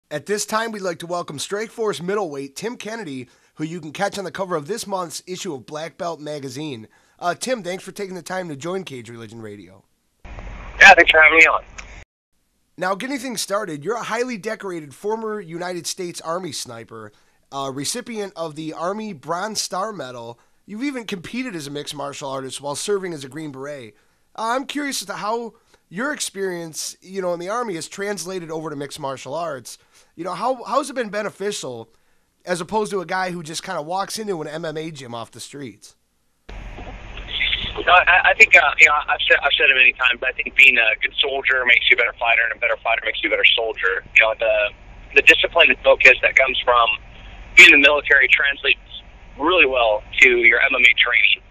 At this time, we'd like to welcome Strikeforce middleweight Tim Kennedy, who you can catch on the cover of this month's issue of Black Belt magazine. Tim, thanks for taking the time to join Cage Religion Radio. Yeah, thanks for having me on. Now, getting things started, you're a highly decorated former United States Army sniper, recipient of the Army Bronze Star Medal. You've even competed as a mixed martial artist while serving as a Green Beret. I'm curious as to how your experience, in the Army is translated over to mixed martial arts. How's it been beneficial as opposed to a guy who just kind of walks into an MMA gym off the streets? I think, I've said it many times, but I think being a good soldier makes you a better fighter, and a better fighter makes you a better soldier. The discipline and focus that comes from being in the military translates really well to your MMA training.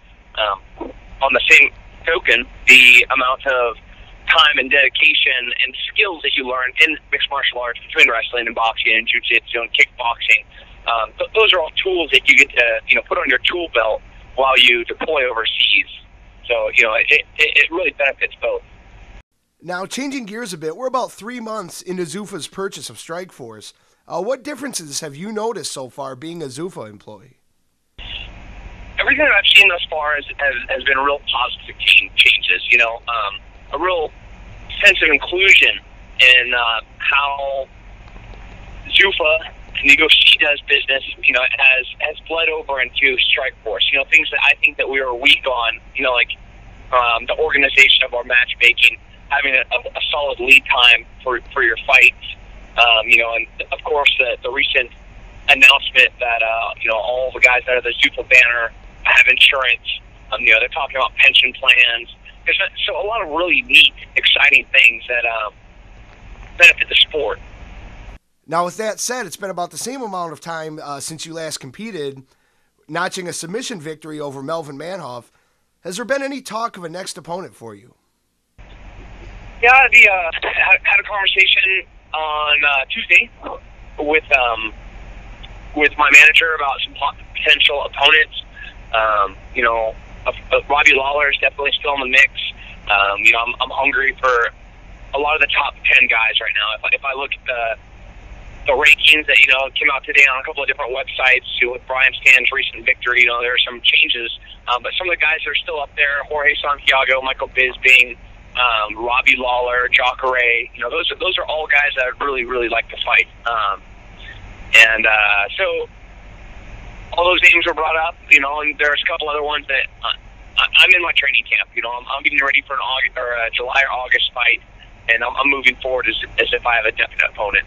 On the same token, the amount of time and dedication and skills that you learn in mixed martial arts between wrestling and boxing and jiu-jitsu and kickboxing, those are all tools that you get to put on your tool belt while you deploy overseas. So it really benefits both. Now, changing gears a bit, we're about 3 months into Zuffa's purchase of Strikeforce. What differences have you noticed so far being a Zuffa employee? Everything that I've seen thus far has been real positive changes. A real sense of inclusion in how Zuffa and the UFC does business, has bled over into Strikeforce. Things that I think that we were weak on, like the organization of our matchmaking, having a solid lead time for your fights, and of course the recent announcement that, all the guys under the Zuffa banner have insurance. They're talking about pension plans. There's a lot of really neat, exciting things that benefit the sport. Now, with that said, it's been about the same amount of time since you last competed, notching a submission victory over Melvin Manhoff. Has there been any talk of a next opponent for you? Yeah, I had a conversation on Tuesday with my manager about some potential opponents. Robbie Lawler is definitely still in the mix. I'm hungry for a lot of the top 10 guys right now. If I look at the rankings that came out today on a couple of different websites, with Brian Stann's recent victory, there are some changes. But some of the guys that are still up there: Jorge Santiago, Michael Bisping, Robbie Lawler, Jacare. Those are all guys that I'd really, really like to fight. So all those names were brought up, and there's a couple other ones that I'm in my training camp. I'm getting ready for a July or August fight, and I'm moving forward as if I have a definite opponent.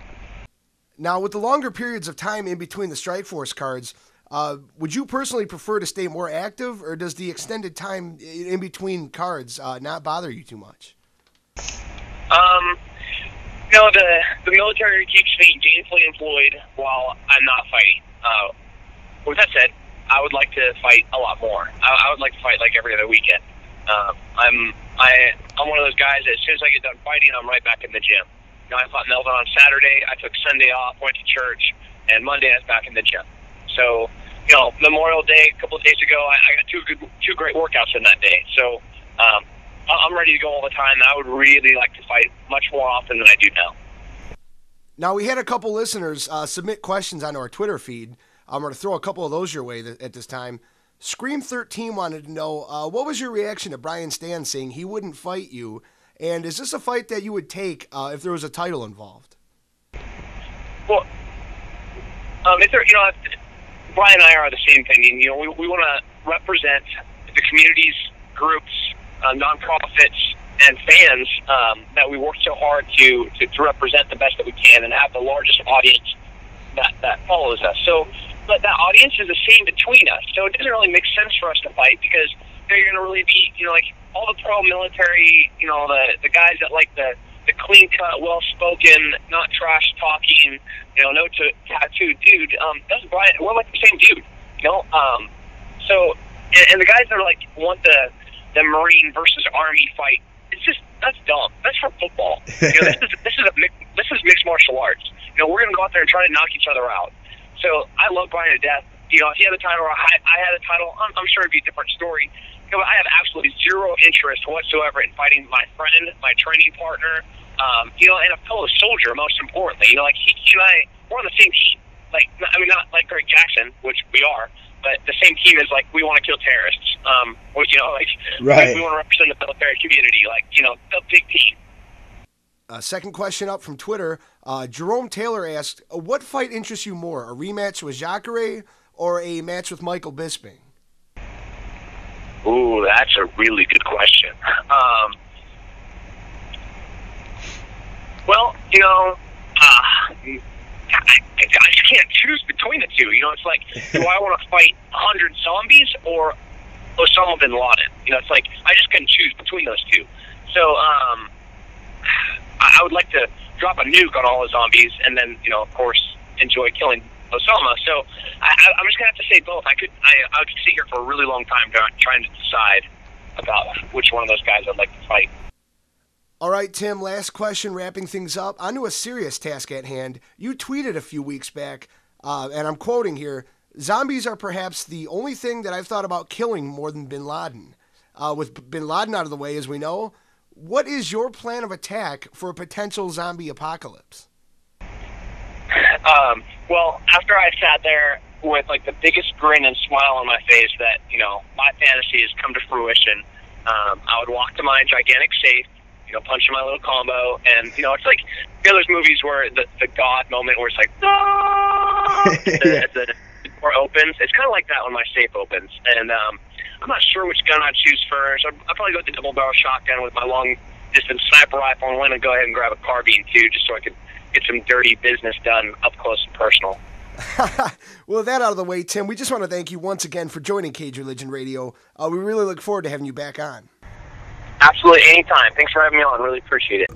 Now, with the longer periods of time in between the Strikeforce cards, would you personally prefer to stay more active, or does the extended time in between cards not bother you too much? The military keeps me gainfully employed while I'm not fighting. With that said, I would like to fight a lot more. I would like to fight like every other weekend. I'm one of those guys that as soon as I get done fighting, I'm right back in the gym. I fought Melvin on Saturday. I took Sunday off, went to church, and Monday I was back in the gym. So, Memorial Day, a couple of days ago, I got two great workouts in that day. So, I'm ready to go all the time. I would really like to fight much more often than I do now. Now, we had a couple listeners submit questions onto our Twitter feed. I'm going to throw a couple of those your way at this time. Scream13 wanted to know, what was your reaction to Brian Stann saying he wouldn't fight you? And is this a fight that you would take if there was a title involved? Well, Brian and I are the same opinion. We want to represent the communities, groups, nonprofits, and fans that we work so hard to represent the best that we can and have the largest audience that follows us. So, but that audience is the same between us. So it doesn't really make sense for us to fight because they're going to really be, all the pro-military, the guys that like the clean-cut, well-spoken, not trash-talking, no tattooed dude. That's Brian. We're like the same dude, So, and the guys that are like want the Marine versus Army fight, that's dumb. That's for football. This is mixed martial arts. We're going to go out there and try to knock each other out. So I love Brian to death. If he had a title or I had a title, I'm sure it'd be a different story. I have absolutely zero interest whatsoever in fighting my friend, my training partner, and a fellow soldier, most importantly. Like he and I, we're on the same team. Like, I mean, not like Greg Jackson, which we are, but the same team is like, we want to kill terrorists. Which, right. We want to represent the military community, a big team. Second question up from Twitter. Jerome Taylor asked, what fight interests you more, a rematch with Jacare or a match with Michael Bisping? Ooh, that's a really good question. I just can't choose between the two. It's like, do I want to fight 100 zombies or Osama bin Laden? It's like, I just couldn't choose between those two. So, I would like to drop a nuke on all the zombies and then, of course, enjoy killing Osama. So, I'm just going to have to say both. I could sit here for a really long time trying to decide about which one of those guys I'd like to fight. All right, Tim, last question, wrapping things up. Onto a serious task at hand. You tweeted a few weeks back, and I'm quoting here, zombies are perhaps the only thing that I've thought about killing more than bin Laden. With bin Laden out of the way, as we know, what is your plan of attack for a potential zombie apocalypse? Well, after I sat there with the biggest grin and smile on my face that, my fantasy has come to fruition, I would walk to my gigantic safe, punch in my little combo, and, it's like, those movies where the God moment where it's like, the door opens. It's kind of like that when my safe opens, and I'm not sure which gun I'd choose first. I'd probably go with the double-barrel shotgun with my long-distance sniper rifle, and want to go ahead and grab a carbine, too, just so I could get some dirty business done up close and personal. Well, with that out of the way, Tim, we just want to thank you once again for joining Cage Religion Radio. We really look forward to having you back on. Absolutely, anytime. Thanks for having me on. Really appreciate it.